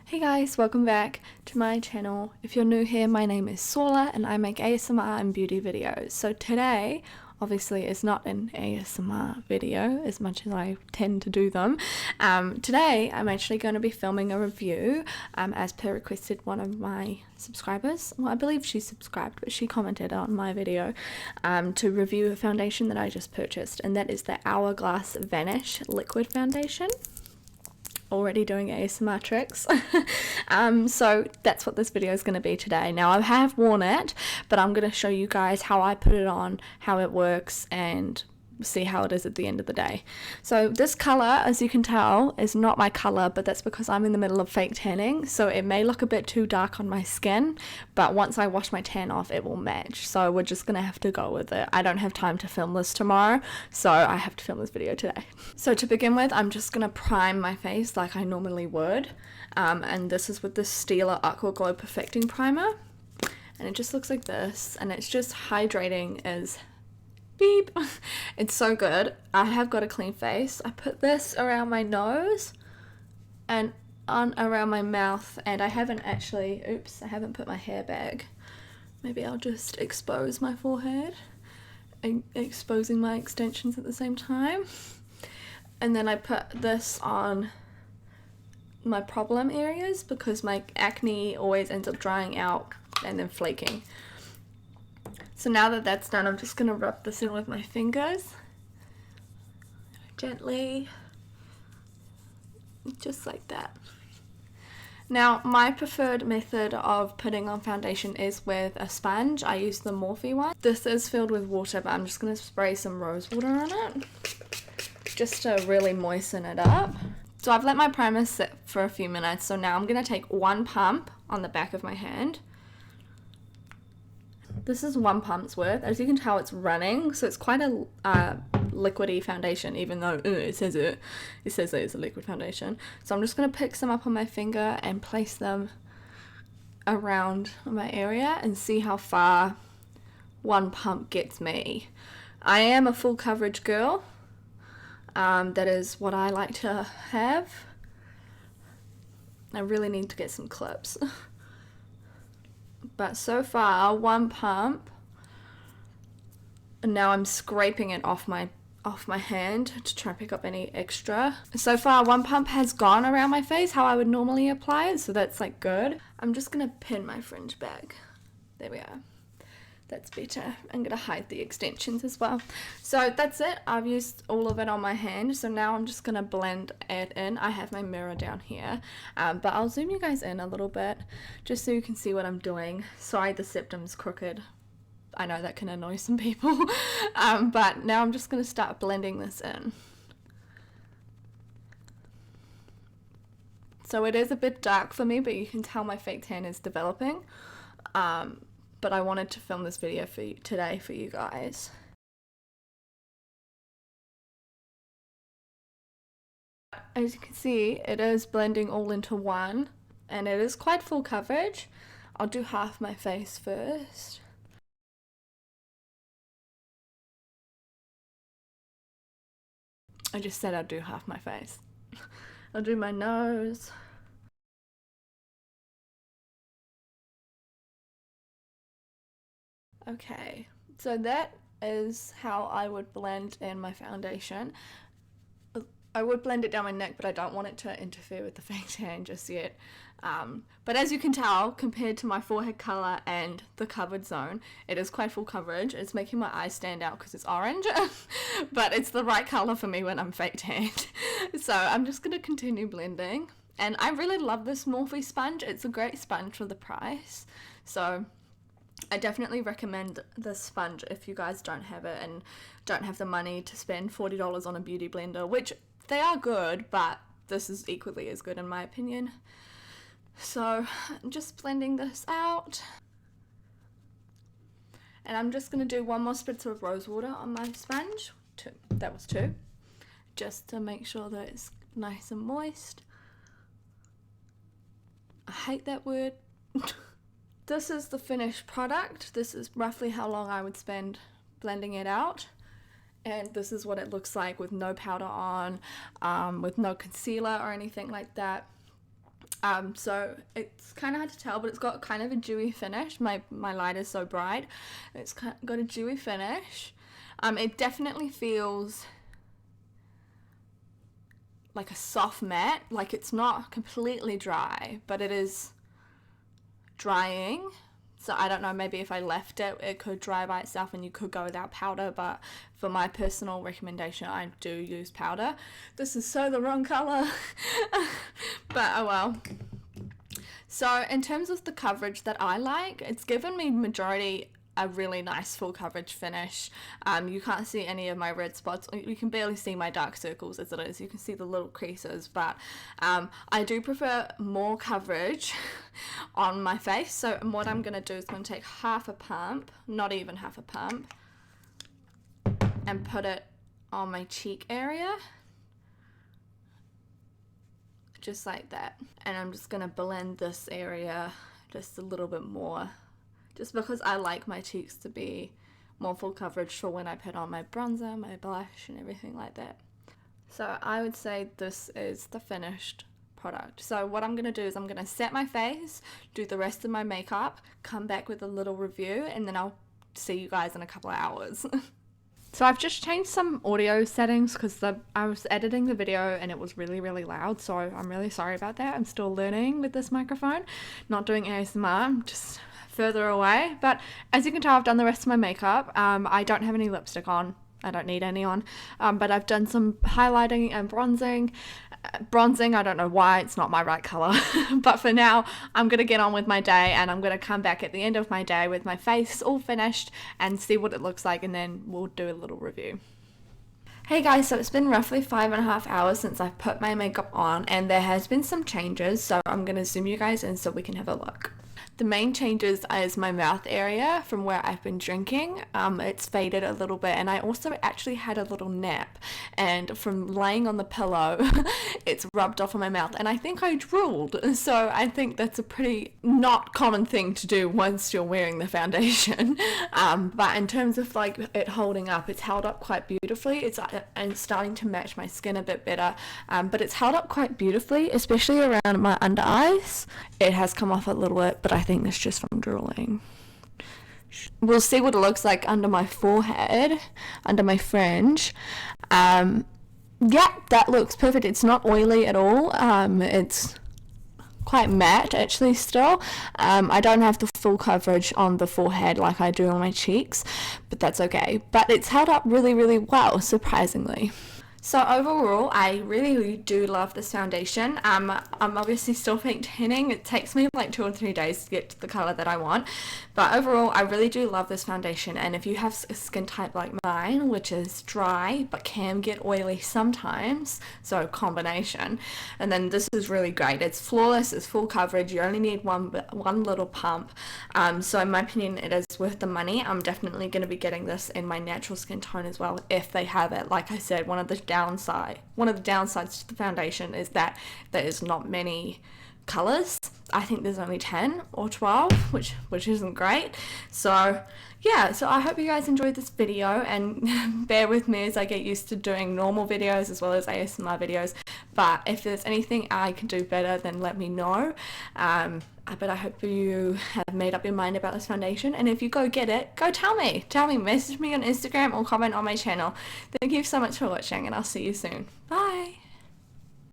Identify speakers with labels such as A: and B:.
A: Hey guys, welcome back to my channel. If you're new here, my name is Sola and I make ASMR and beauty videos. So today, obviously is not an ASMR video as much as I tend to do them. Today I'm actually going to be filming a review as per requested one of my subscribers. Well, I believe she subscribed, but she commented on my video to review a foundation that I just purchased, and that is the Hourglass Vanish liquid foundation. Already doing ASMR tricks. So that's what this video is going to be today. Now I have worn it, but I'm going to show you guys how I put it on, how it works, and see how it is at the end of the day. So this color, as you can tell, is not my color, but that's because I'm in the middle of fake tanning, so it may look a bit too dark on my skin, but once I wash my tan off it will match. So we're just gonna have to go with it. I don't have time to film this tomorrow, so I have to film this video today. So to begin with, I'm just gonna prime my face like I normally would, and this is with the Stila Aqua Glow Perfecting Primer, and it just looks like this, and it's just hydrating as beep. It's so good. I have got a clean face. I put this around my nose and on around my mouth, and I haven't actually, oops, I haven't put my hair back. Maybe I'll just expose my forehead and exposing my extensions at the same time. And then I put this on my problem areas because my acne always ends up drying out and then flaking. So now that that's done, I'm just going to rub this in with my fingers, gently, just like that. Now, my preferred method of putting on foundation is with a sponge. I use the Morphe one. This is filled with water, but I'm just going to spray some rose water on it, just to really moisten it up. So I've let my primer sit for a few minutes, so now I'm going to take one pump on the back of my hand. This is one pump's worth. As you can tell, it's running, so it's quite a liquidy foundation, even though it says that it's a liquid foundation. So I'm just going to pick some up on my finger and place them around my area and see how far one pump gets me. I am a full coverage girl. That is what I like to have. I really need to get some clips. But so far, one pump, and now I'm scraping it off my hand to try and pick up any extra. So far, one pump has gone around my face how I would normally apply it, so that's like good. I'm just gonna pin my fringe back. There we are. That's better. I'm gonna hide the extensions as well. So that's it. I've used all of it on my hand, so now I'm just gonna blend it in. I have my mirror down here, but I'll zoom you guys in a little bit just so you can see what I'm doing. Sorry, the septum's crooked. I know that can annoy some people, but now I'm just gonna start blending this in. So it is a bit dark for me, but you can tell my fake tan is developing. But I wanted to film this video for you today for you guys. As you can see, it is blending all into one, and it is quite full coverage. I'll do half my face first. I just said I'd do half my face. I'll do my nose. Okay, so that is how I would blend in my foundation. I would blend it down my neck, but I don't want it to interfere with the fake tan just yet. But as you can tell, compared to my forehead color and the covered zone, it is quite full coverage. It's making my eyes stand out because it's orange, but it's the right color for me when I'm fake tanned. So I'm just gonna continue blending. And I really love this Morphe sponge. It's a great sponge for the price. So I definitely recommend this sponge if you guys don't have it and don't have the money to spend $40 on a beauty blender, which they are good, but this is equally as good in my opinion. So I'm just blending this out. And I'm just going to do one more spritz of rose water on my sponge. That was two. Just to make sure that it's nice and moist. I hate that word. This is the finished product. This is roughly how long I would spend blending it out. And this is what it looks like with no powder on, with no concealer or anything like that. So it's kind of hard to tell, but it's got kind of a dewy finish. My light is so bright. It's got a dewy finish. It definitely feels like a soft matte. Like, it's not completely dry, but it is drying. So I don't know, maybe if I left it, it could dry by itself and you could go without powder, but for my personal recommendation, I do use powder. This is so the wrong colour. But oh well. So in terms of the coverage that I like, it's given me majority a really nice full coverage finish. You can't see any of my red spots. You can barely see my dark circles as it is. You can see the little creases, but I do prefer more coverage on my face. So what I'm going to do is going to take half a pump, not even half a pump, and put it on my cheek area. Just like that. And I'm just going to blend this area just a little bit more, just because I like my cheeks to be more full coverage for when I put on my bronzer, my blush, and everything like that. So I would say this is the finished product. So what I'm going to do is I'm going to set my face, do the rest of my makeup, come back with a little review, and then I'll see you guys in a couple of hours. So I've just changed some audio settings because I was editing the video and it was really, really loud. So I'm really sorry about that. I'm still learning with this microphone, not doing ASMR, I'm just further away. But as you can tell, I've done the rest of my makeup. I don't have any lipstick on. I don't need any on. But I've done some highlighting and bronzing. Bronzing, I don't know why, it's not my right color. But for now, I'm going to get on with my day and I'm going to come back at the end of my day with my face all finished and see what it looks like, and then we'll do a little review. Hey guys, so it's been roughly 5.5 hours since I've put my makeup on and there has been some changes, so I'm going to zoom you guys in so we can have a look. The main changes is my mouth area from where I've been drinking. It's faded a little bit, and I also actually had a little nap, and from laying on the pillow it's rubbed off on my mouth and I think I drooled. So I think that's a pretty not common thing to do once you're wearing the foundation. But in terms of like it holding up, it's held up quite beautifully. It's starting to match my skin a bit better, but it's held up quite beautifully, especially around my under eyes. It has come off a little bit, but I think that's just from drooling. We'll see what it looks like under my forehead, under my fringe. Yeah, that looks perfect. It's not oily at all. It's quite matte actually still. I don't have the full coverage on the forehead like I do on my cheeks, but that's okay. But it's held up really, really well, surprisingly. So overall, I really do love this foundation. I'm obviously still pink tanning. It takes me like 2 or 3 days to get to the colour that I want. But overall, I really do love this foundation. And if you have a skin type like mine, which is dry but can get oily sometimes, so combination, and then this is really great. It's flawless, it's full coverage, you only need one little pump. So in my opinion, it is worth the money. I'm definitely going to be getting this in my natural skin tone as well if they have it. Like I said, one of the downsides to the foundation is that there is not many colors. I think there's only 10 or 12, which isn't great. So yeah, so I hope you guys enjoyed this video, and bear with me as I get used to doing normal videos as well as ASMR videos. But if there's anything I can do better, then let me know. But I hope you have made up your mind about this foundation, and if you go get it, go tell me, message me on Instagram or comment on my channel. Thank you so much for watching, and I'll see you soon. Bye.